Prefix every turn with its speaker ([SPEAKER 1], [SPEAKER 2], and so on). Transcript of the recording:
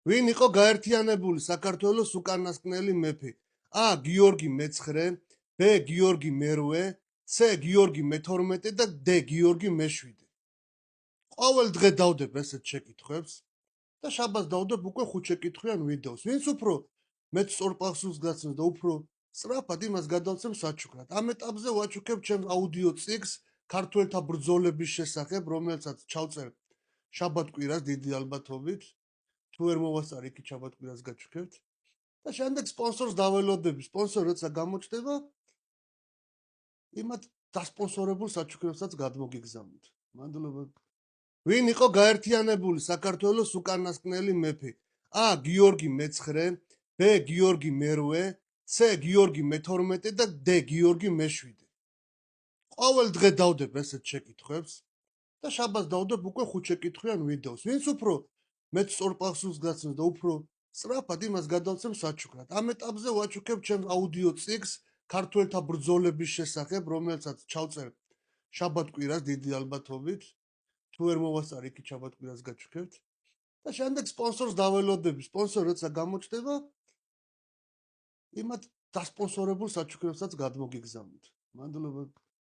[SPEAKER 1] ვინ იყო გაერთიანებული საქართველოს უკანასკნელი მეფე? A. გიორგი მე-9, B. გიორგი მე-8, C. გიორგი მე-12 და D. გიორგი მე-7. ყოველ დღე დავდებ ესეთ შეკითხვებს და შაბათს დავდებ უკვე 5 შეკითხვიან ვიდეოს. ვინც უფრო მეც სწორ პასუხს გაცნობს და უფრო სწრაფად იმას გადავცემ საჩუქრად. ამ ეტაპზე ვაჩუქებ ჩემს აუდიო ციკლს ქართველთა ბრძოლების შესახებ, რომელსაც ჩავწერ შაბათ-კვირას დიდი ალბათობით. თუ ვერ მოვასწარ იქით შაბათ-კვირას გაჩუქებთ. და შემდეგ სპონსორს დაველოდები. სპონსორი როცა გამოჩნდება, იმათ დასპონსორებულ საჩუქრებსაც გადმოგიგზავნით. მადლობა. ვინ იყო გაერთიანებული საქართველოს უკანასკნელი მეფე? A. გიორგი მე-9, B. გიორგი მე-8, C. გიორგი მე-12 და D. გიორგი მე-7. ყოველ დღე დავდებ ესეთ შეკითხვებს და შაბათს დავდებ უკვე 5 შეკითხვიან ვიდეოს. ვინც უფრო მეც სწორ პასუხს გაცნობს და უფრო სწრაფად იმას გადავცემ საჩუქრად. ამ ეტაპზე ვაჩუქებ ჩემს აუდიო ციკლს ქართველთა ბრძოლების შესახებ, რომელსაც ჩავწერ შაბათ-კვირას დიდი ალბათობით. თუ ვერ მოვასწარ იქით შაბათ-კვირას გაჩუქებთ და შემდეგ სპონსორს დაველოდები. სპონსორი როცა გამოჩნდება, იმათ დასპონსორებულ საჩუქრებსაც გადმოგიგზავნით. მადლობა.